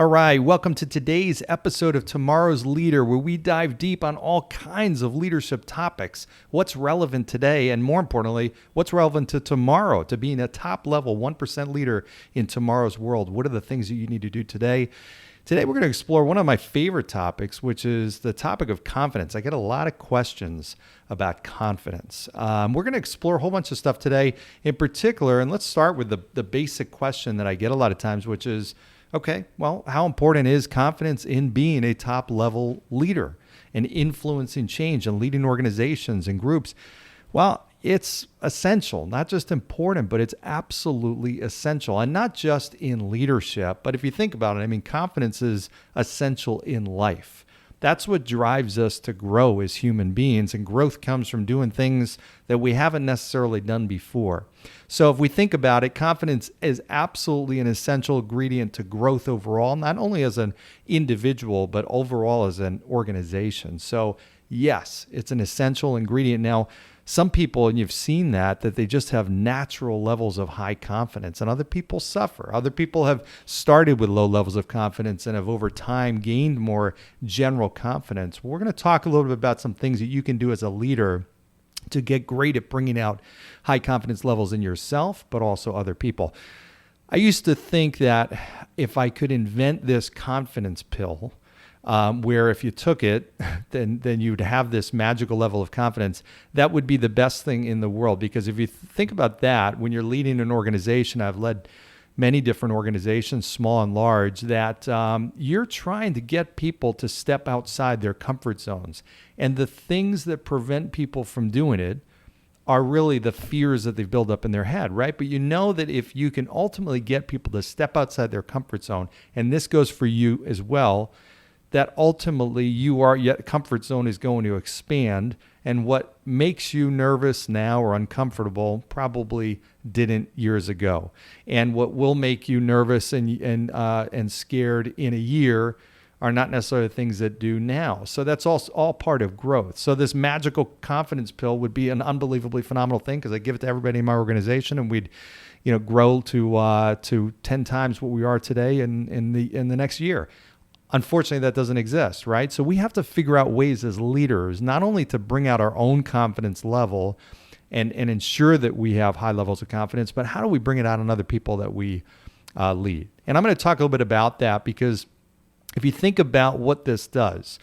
All right, welcome to today's episode of Tomorrow's Leader, where we dive deep on all kinds of leadership topics, what's relevant today, and more importantly, what's relevant to tomorrow, to being a top-level 1% leader in tomorrow's world. What are the things that you need to do today? Today, we're going to explore one of my favorite topics, which is the topic of confidence. I get a lot of questions about confidence. We're going to explore a whole bunch of stuff today in particular, and let's start with the basic question that I get a lot of times, which is, okay, well, how important is confidence in being a top-level leader and influencing change and leading organizations and groups? Well, it's essential, not just important, but it's absolutely essential. And not just in leadership, but if you think about it, I mean, confidence is essential in life. That's what drives us to grow as human beings, and growth comes from doing things that we haven't necessarily done before. So if we think about it, confidence is absolutely an essential ingredient to growth overall, not only as an individual, but overall as an organization. So yes, it's an essential ingredient. Now, some people, and you've seen that they just have natural levels of high confidence, and other people suffer. Other people have started with low levels of confidence and have over time gained more general confidence. We're going to talk a little bit about some things that you can do as a leader to get great at bringing out high confidence levels in yourself, but also other people. I used to think that if I could invent this confidence pill, where if you took it, then you'd have this magical level of confidence, that would be the best thing in the world. Because if you think about that, when you're leading an organization, I've led many different organizations, small and large, that you're trying to get people to step outside their comfort zones. And the things that prevent people from doing it are really the fears that they've built up in their head, right? But you know that if you can ultimately get people to step outside their comfort zone, and this goes for you as well, that ultimately your comfort zone is going to expand, and what makes you nervous now or uncomfortable probably didn't years ago. And what will make you nervous and scared in a year are not necessarily the things that do now. So that's all part of growth. So this magical confidence pill would be an unbelievably phenomenal thing, because I give it to everybody in my organization, and we'd grow to 10 times what we are today in the next year. Unfortunately, that doesn't exist, right? So we have to figure out ways as leaders, not only to bring out our own confidence level and ensure that we have high levels of confidence, but how do we bring it out on other people that we lead? And I'm going to talk a little bit about that, because if you think about what this does,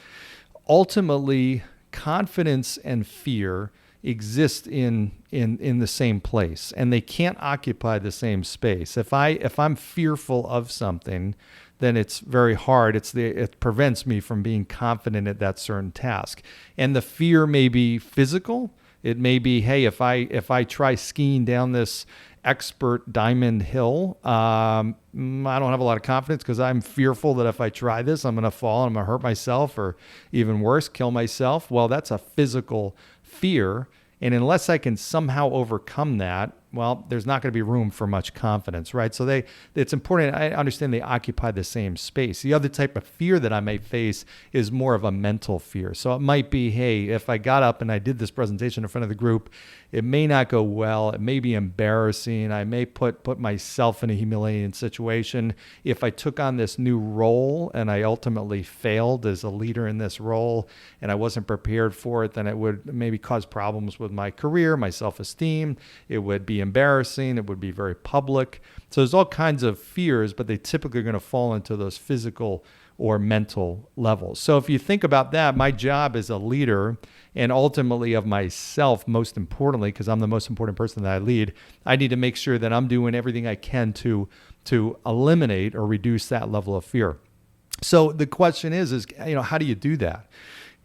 ultimately, confidence and fear exist in the same place, and they can't occupy the same space. If I'm fearful of something, then it's very hard. It prevents me from being confident at that certain task. And the fear may be physical. It may be, hey, if I try skiing down this expert diamond hill, I don't have a lot of confidence because I'm fearful that if I try this, I'm going to fall and I'm going to hurt myself, or even worse, kill myself. Well, that's a physical fear. And unless I can somehow overcome that, well, there's not going to be room for much confidence, right? So it's important. I understand they occupy the same space. The other type of fear that I may face is more of a mental fear. So it might be, hey, if I got up and I did this presentation in front of the group, it may not go well. It may be embarrassing. I may put myself in a humiliating situation. If I took on this new role and I ultimately failed as a leader in this role and I wasn't prepared for it, then it would maybe cause problems with my career, my self-esteem. It would be embarrassing. It would be very public. So there's all kinds of fears, but they typically are going to fall into those physical or mental levels. So if you think about that, my job as a leader, and ultimately of myself, most importantly, because I'm the most important person that I lead, I need to make sure that I'm doing everything I can to eliminate or reduce that level of fear. So the question is how do you do that?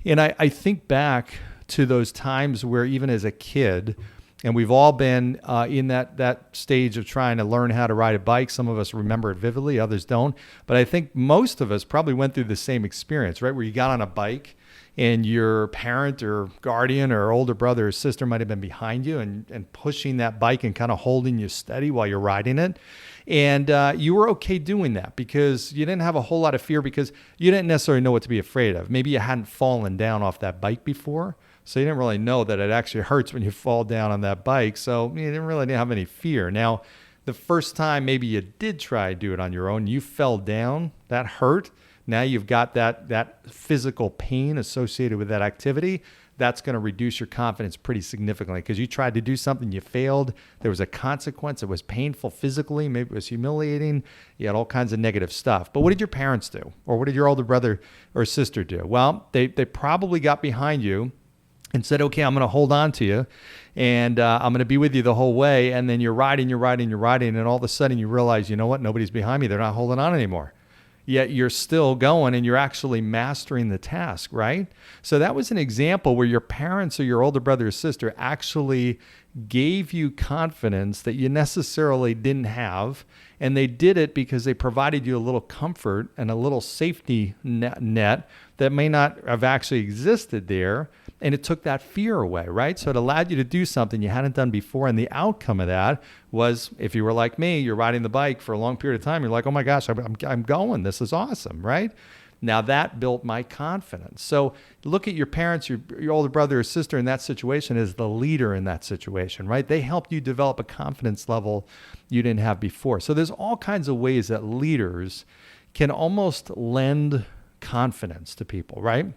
And I think back to those times where even as a kid, and we've all been in that stage of trying to learn how to ride a bike. Some of us remember it vividly, others don't. But I think most of us probably went through the same experience, right? Where you got on a bike and your parent or guardian or older brother or sister might have been behind you and pushing that bike and kind of holding you steady while you're riding it. And you were okay doing that because you didn't have a whole lot of fear, because you didn't necessarily know what to be afraid of. Maybe you hadn't fallen down off that bike before. So you didn't really know that it actually hurts when you fall down on that bike. So you didn't really have any fear. Now, the first time maybe you did try to do it on your own, you fell down, that hurt. Now you've got that physical pain associated with that activity. That's going to reduce your confidence pretty significantly because you tried to do something, you failed. There was a consequence. It was painful physically. Maybe it was humiliating. You had all kinds of negative stuff. But what did your parents do? Or what did your older brother or sister do? Well, they probably got behind you and said, okay, I'm going to hold on to you and I'm going to be with you the whole way. And then you're riding. And all of a sudden you realize, you know what? Nobody's behind me. They're not holding on anymore. Yet you're still going and you're actually mastering the task, right? So that was an example where your parents or your older brother or sister actually gave you confidence that you necessarily didn't have. And they did it because they provided you a little comfort and a little safety net that may not have actually existed there. And it took that fear away, right? So it allowed you to do something you hadn't done before. And the outcome of that was, if you were like me, you're riding the bike for a long period of time. You're like, oh my gosh, I'm going. This is awesome, right? Now that built my confidence. So look at your parents, your older brother or sister in that situation as the leader in that situation, right? They helped you develop a confidence level you didn't have before. So there's all kinds of ways that leaders can almost lend confidence to people, right?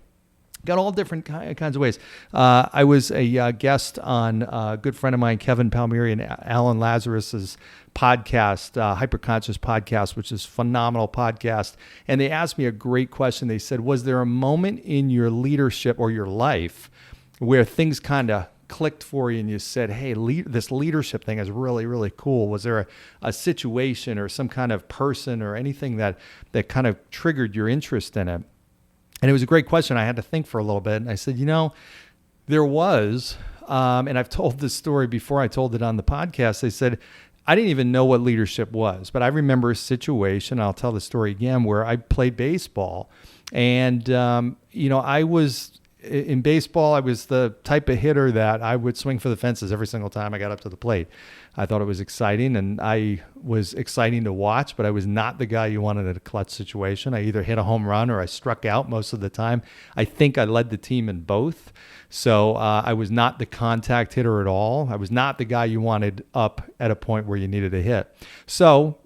Got all different kinds of ways. I was a guest on a good friend of mine, Kevin Palmieri, and Alan Lazarus's podcast, Hyperconscious Podcast, which is a phenomenal podcast. And they asked me a great question. They said, was there a moment in your leadership or your life where things kind of clicked for you and you said, hey, this leadership thing is really, really cool? Was there a situation or some kind of person or anything that kind of triggered your interest in it? And it was a great question. I had to think for a little bit. And I said, there was, and I've told this story before I told it on the podcast. They said, I didn't even know what leadership was, but I remember a situation, I'll tell the story again, where I played baseball. And, I was in baseball, I was the type of hitter that I would swing for the fences every single time I got up to the plate. I thought it was exciting, and I was exciting to watch, but I was not the guy you wanted in a clutch situation. I either hit a home run or I struck out most of the time. I think I led the team in both. So I was not the contact hitter at all. I was not the guy you wanted up at a point where you needed a hit. So,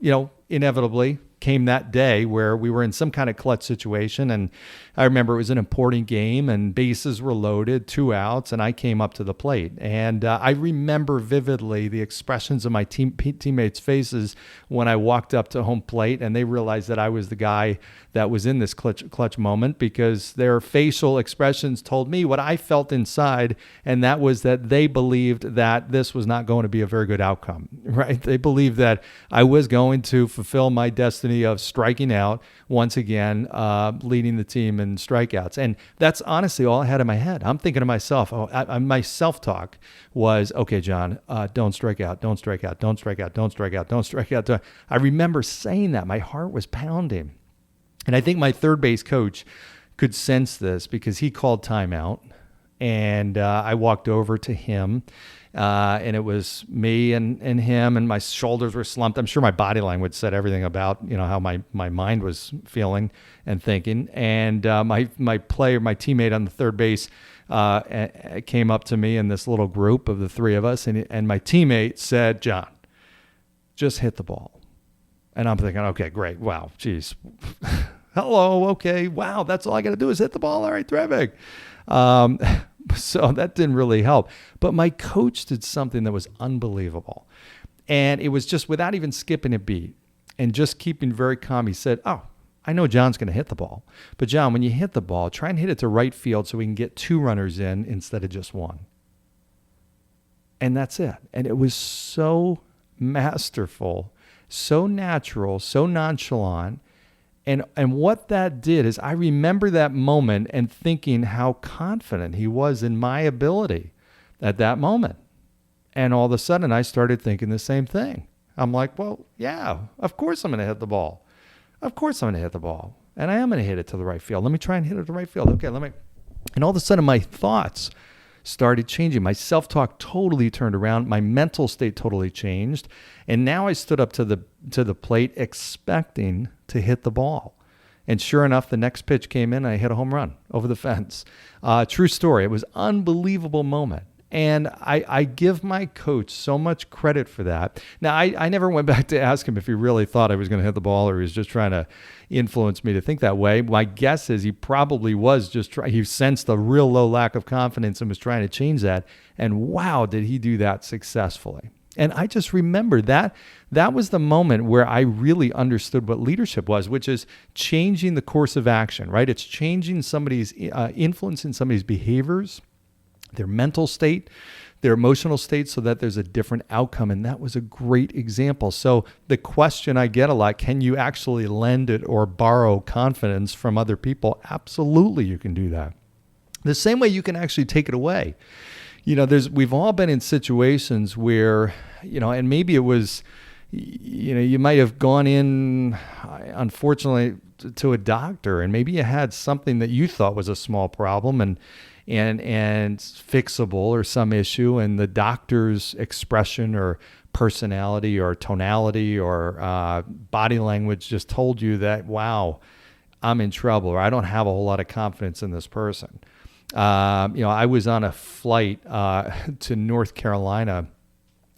inevitably came that day where we were in some kind of clutch situation. And I remember it was an important game and bases were loaded, 2 outs, and I came up to the plate. And I remember vividly the expressions of my teammates' faces when I walked up to home plate and they realized that I was the guy that was in this clutch moment, because their facial expressions told me what I felt inside. And that was that they believed that this was not going to be a very good outcome, right? They believed that I was going to fulfill my destiny of striking out once again, leading the team in strikeouts. And that's honestly all I had in my head. I'm thinking to myself, my self-talk was, okay, John, don't strike out, don't strike out, don't strike out, don't strike out, don't strike out. I remember saying that. My heart was pounding. And I think my third base coach could sense this because he called timeout. And I walked over to him, and it was me and him, and my shoulders were slumped. I'm sure my body language said everything about how my mind was feeling and thinking. And my teammate on the third base came up to me in this little group of the three of us, and my teammate said, John, just hit the ball. And I'm thinking, okay, great. Wow, geez. Hello, okay. Wow, that's all I got to do is hit the ball. All right, terrific. So that didn't really help. But my coach did something that was unbelievable. And it was just without even skipping a beat and just keeping very calm. He said, oh, I know John's going to hit the ball. But John, when you hit the ball, try and hit it to right field so we can get 2 runners in instead of just 1. And that's it. And it was so masterful, so natural, so nonchalant. And what that did is I remember that moment and thinking how confident he was in my ability at that moment. And all of a sudden I started thinking the same thing. I'm like, well, yeah, of course I'm going to hit the ball. Of course I'm going to hit the ball. And I am going to hit it to the right field. Let me try and hit it to the right field. Okay, and all of a sudden my thoughts started changing. My self-talk totally turned around. My mental state totally changed. And now I stood up to the plate expecting to hit the ball. And sure enough, the next pitch came in and I hit a home run over the fence. True story. It was an unbelievable moment. And I give my coach so much credit for that. Now, I never went back to ask him if he really thought I was going to hit the ball or he was just trying to influence me to think that way. My guess is he probably was he sensed a real low lack of confidence and was trying to change that. And wow, did he do that successfully. And I just remember that was the moment where I really understood what leadership was, which is changing the course of action, right? It's changing somebody's, influencing somebody's behaviors, their mental state, their emotional state, so that there's a different outcome. And that was a great example. So the question I get a lot, can you actually lend it or borrow confidence from other people? Absolutely, you can do that. The same way you can actually take it away. We've all been in situations where, and maybe it was, you might have gone in, unfortunately, to a doctor, and maybe you had something that you thought was a small problem and fixable or some issue, and the doctor's expression or personality or tonality or body language just told you that, wow, I'm in trouble, or I don't have a whole lot of confidence in this person. I was on a flight to North Carolina,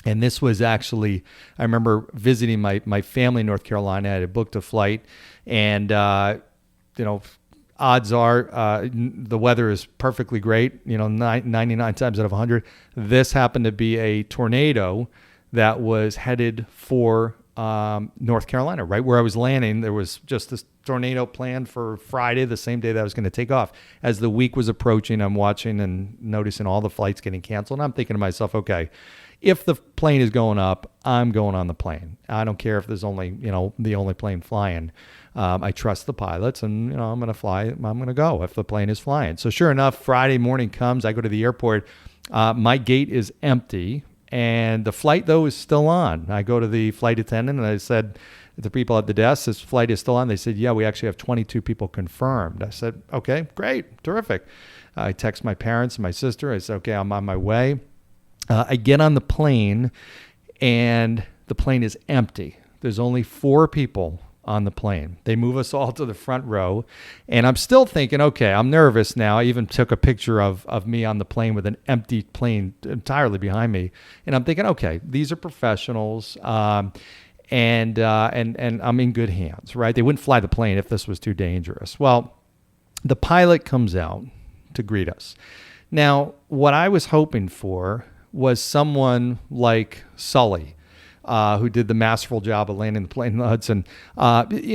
and this was actually, I remember visiting my family in North Carolina. I had booked a flight, and odds are the weather is perfectly great, 99 times out of 100. This happened to be a tornado that was headed for North Carolina, right where I was landing. There was just this tornado planned for Friday, the same day that I was going to take off. As the week was approaching, I'm watching and noticing all the flights getting canceled. And I'm thinking to myself, okay, if the plane is going up, I'm going on the plane. I don't care if there's only, the only plane flying. I trust the pilots, and I'm going to fly. I'm going to go if the plane is flying. So sure enough, Friday morning comes. I go to the airport. My gate is empty, and the flight though is still on. I go to the flight attendant and I said to the people at the desk, "This flight is still on." They said, "Yeah, we actually have 22 people confirmed." I said, "Okay, great, terrific." I text my parents and my sister. I said, "Okay, I'm on my way." I get on the plane, and the plane is empty. There's only 4 people on the plane. They move us all to the front row, and I'm still thinking, okay, I'm nervous now. I even took a picture of me on the plane with an empty plane entirely behind me, and I'm thinking, okay, these are professionals, and I'm in good hands, right? They wouldn't fly the plane if this was too dangerous. Well, the pilot comes out to greet us. Now, what I was hoping for was someone like Sully, who did the masterful job of landing the plane in the Hudson.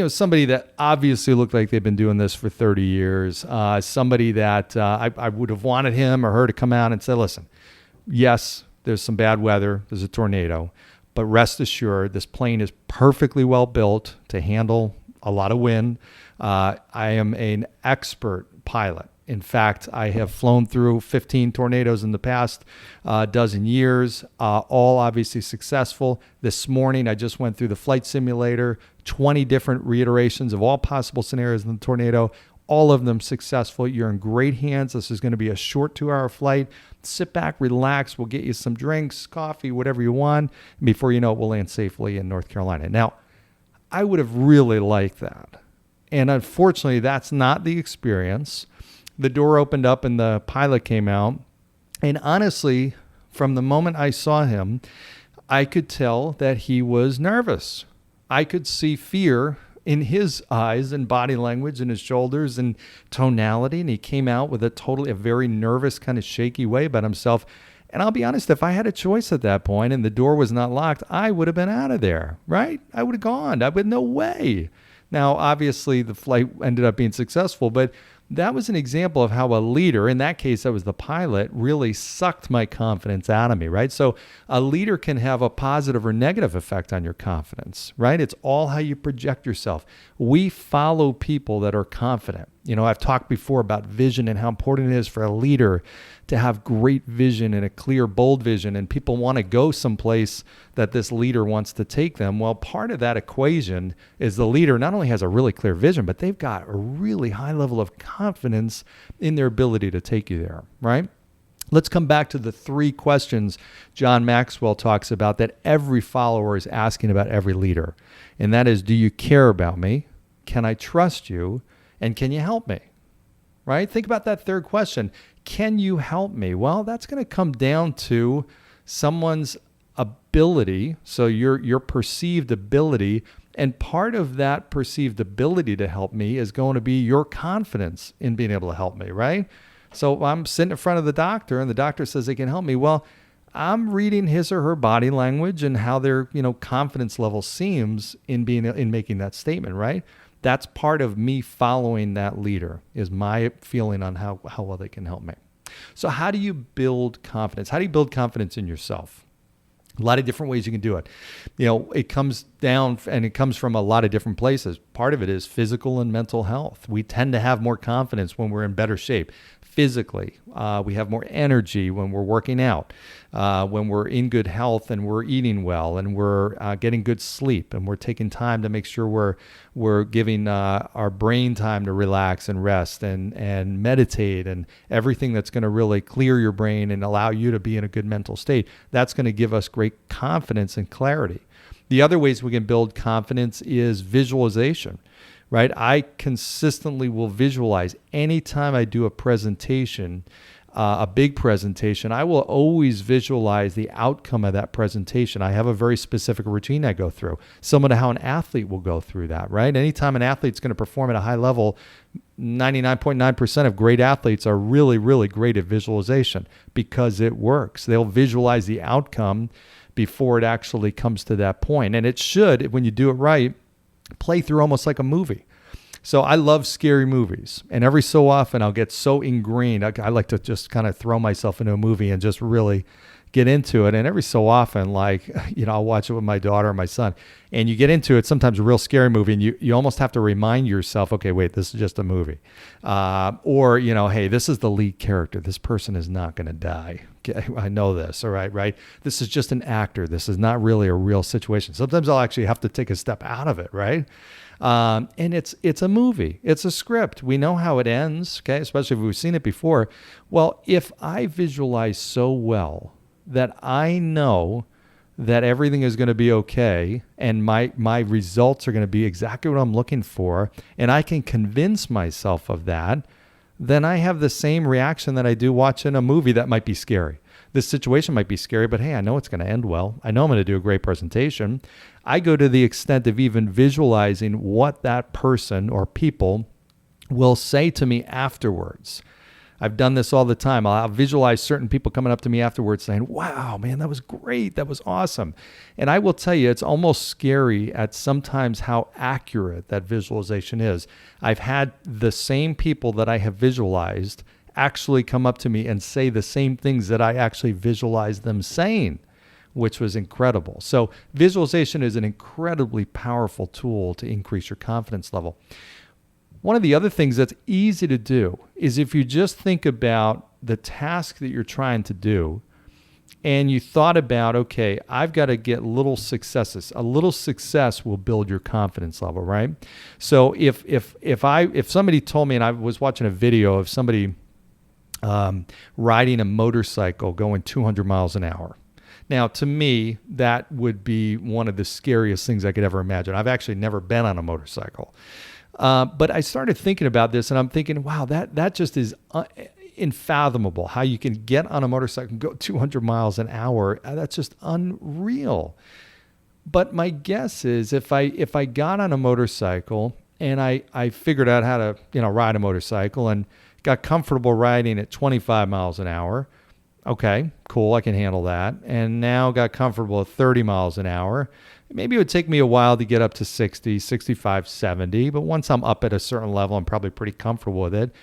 Somebody that obviously looked like they've been doing this for 30 years. Somebody that I would have wanted him or her to come out and say, listen, yes, there's some bad weather. There's a tornado. But rest assured, this plane is perfectly well built to handle a lot of wind. I am an expert pilot. In fact, I have flown through 15 tornadoes in the past dozen years, all obviously successful. This morning, I just went through the flight simulator, 20 different reiterations of all possible scenarios in the tornado, all of them successful. You're in great hands. This is going to be a short 2-hour flight. Sit back, relax. We'll get you some drinks, coffee, whatever you want. And before you know it, we'll land safely in North Carolina. Now, I would have really liked that. And unfortunately, that's not the experience. The door opened up and the pilot came out. And honestly, from the moment I saw him, I could tell that he was nervous. I could see fear in his eyes and body language and his shoulders and tonality. And he came out with a very nervous, kind of shaky way about himself. And I'll be honest, if I had a choice at that point and the door was not locked, I would have been out of there, right? I would have gone. I would, no way. Now, obviously, the flight ended up being successful, but that was an example of how a leader, in that case, that was the pilot, really sucked my confidence out of me, right? So a leader can have a positive or negative effect on your confidence, right? It's all how you project yourself. We follow people that are confident. I've talked before about vision and how important it is for a leader to have great vision and a clear, bold vision, and people want to go someplace that this leader wants to take them. Well, part of that equation is the leader not only has a really clear vision, but they've got a really high level of confidence in their ability to take you there, right? Let's come back to the 3 questions John Maxwell talks about that every follower is asking about every leader. And that is, do you care about me? Can I trust you? And can you help me? Right? Think about that third question. Can you help me? Well, that's going to come down to someone's ability, so your perceived ability, and part of that perceived ability to help me is going to be your confidence in being able to help me, right? So I'm sitting in front of the doctor and the doctor says they can help me. Well, I'm reading his or her body language and how their, confidence level seems in making that statement, right? That's part of me following that leader, is my feeling on how well they can help me. So how do you build confidence? How do you build confidence in yourself? A lot of different ways you can do it. It comes down and it comes from a lot of different places. Part of it is physical and mental health. We tend to have more confidence when we're in better shape. Physically, we have more energy when we're working out, when we're in good health and we're eating well and we're getting good sleep and we're taking time to make sure we're giving our brain time to relax and rest and meditate and everything that's going to really clear your brain and allow you to be in a good mental state. That's going to give us great confidence and clarity. The other ways we can build confidence is visualization. Right? I consistently will visualize anytime I do a presentation, a big presentation. I will always visualize the outcome of that presentation. I have a very specific routine I go through, similar to how an athlete will go through that, right? Anytime an athlete's going to perform at a high level, 99.9% of great athletes are really, really great at visualization because it works. They'll visualize the outcome before it actually comes to that point. And it should, when you do it right, play through almost like a movie. So I love scary movies, and every so often I'll get so ingrained. I like to just kind of throw myself into a movie and just really get into it. And every so often, I'll watch it with my daughter or my son, and you get into it, sometimes a real scary movie, and you almost have to remind yourself, okay, wait, this is just a movie. Or, hey, this is the lead character. This person is not going to die. Okay, I know this, all right? This is just an actor. This is not really a real situation. Sometimes I'll actually have to take a step out of it, right? And it's a movie. It's a script. We know how it ends, okay, especially if we've seen it before. Well, if I visualize so well that I know that everything is going to be okay and my results are going to be exactly what I'm looking for, and I can convince myself of that, then I have the same reaction that I do watching a movie that might be scary. This situation might be scary, but hey, I know it's going to end well. I know I'm going to do a great presentation. I go to the extent of even visualizing what that person or people will say to me afterwards. I've done this all the time. I'll visualize certain people coming up to me afterwards saying, wow, man, that was great. That was awesome. And I will tell you, it's almost scary at sometimes how accurate that visualization is. I've had the same people that I have visualized actually come up to me and say the same things that I actually visualized them saying, which was incredible. So visualization is an incredibly powerful tool to increase your confidence level. One of the other things that's easy to do is if you just think about the task that you're trying to do and you thought about, okay, I've got to get little successes. A little success will build your confidence level, right? So if somebody told me, and I was watching a video of somebody riding a motorcycle going 200 miles an hour. Now, to me, that would be one of the scariest things I could ever imagine. I've actually never been on a motorcycle. But I started thinking about this, and I'm thinking, wow, that just is unfathomable how you can get on a motorcycle and go 200 miles an hour. That's just unreal. But my guess is if I got on a motorcycle and I figured out how to ride a motorcycle and got comfortable riding at 25 miles an hour, okay, cool, I can handle that. And now got comfortable at 30 miles an hour. Maybe it would take me a while to get up to 60, 65, 70, but once I'm up at a certain level, I'm probably pretty comfortable with it.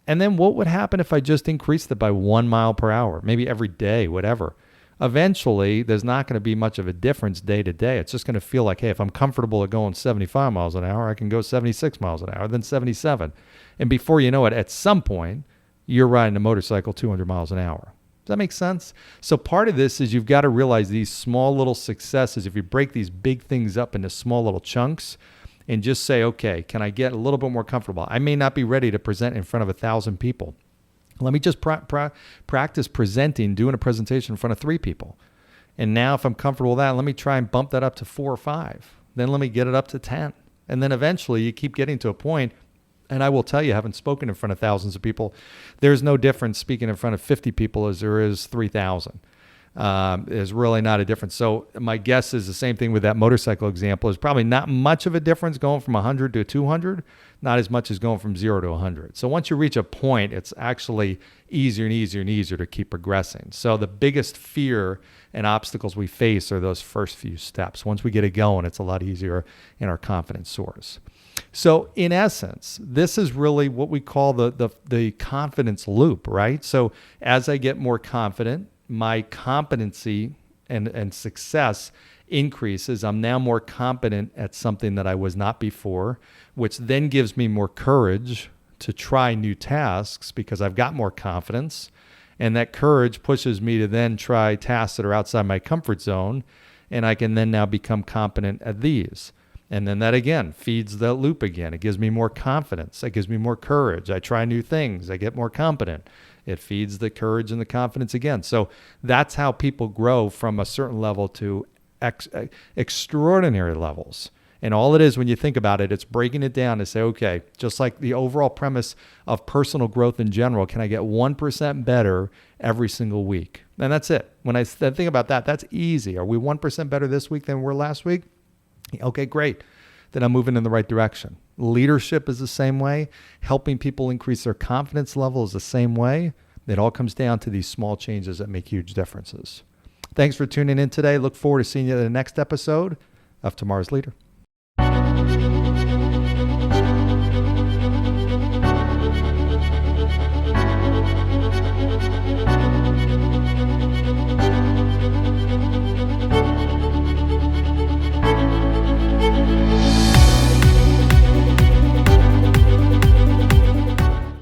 And then what would happen if I just increased it by 1 mile per hour, maybe every day, whatever? Eventually, there's not going to be much of a difference day to day. It's just going to feel like, hey, if I'm comfortable at going 75 miles an hour, I can go 76 miles an hour, then 77. And before you know it, at some point, you're riding a motorcycle 200 miles an hour. Does that make sense? So part of this is you've got to realize these small little successes. If you break these big things up into small little chunks and just say, okay, can I get a little bit more comfortable? I may not be ready to present in front of 1,000 people. Let me just practice presenting, doing a presentation in front of 3 people. And now if I'm comfortable with that, let me try and bump that up to 4 or 5. Then let me get it up to 10. And then eventually you keep getting to a point, And I will tell you, having spoken in front of thousands of people, there's no difference speaking in front of 50 people as there is 3,000. There's really not a difference. So my guess is the same thing with that motorcycle example. There's probably not much of a difference going from 100 to 200, not as much as going from 0 to 100. So once you reach a point, it's actually easier and easier and easier to keep progressing. So the biggest fear and obstacles we face are those first few steps. Once we get it going, it's a lot easier and our confidence soars. So in essence, this is really what we call the confidence loop, right? So as I get more confident, my competency and success increases. I'm now more competent at something that I was not before, which then gives me more courage to try new tasks because I've got more confidence. And that courage pushes me to then try tasks that are outside my comfort zone. And I can then now become competent at these. And then that again feeds the loop again. It gives me more confidence. It gives me more courage. I try new things. I get more competent. It feeds the courage and the confidence again. So that's how people grow from a certain level to extraordinary levels. And all it is when you think about it, it's breaking it down to say, okay, just like the overall premise of personal growth in general, can I get 1% better every single week? And that's it. When I think about that, that's easy. Are we 1% better this week than we were last week? Okay, great. Then I'm moving in the right direction. Leadership is the same way. Helping people increase their confidence level is the same way. It all comes down to these small changes that make huge differences. Thanks for tuning in today. Look forward to seeing you in the next episode of Tomorrow's Leader.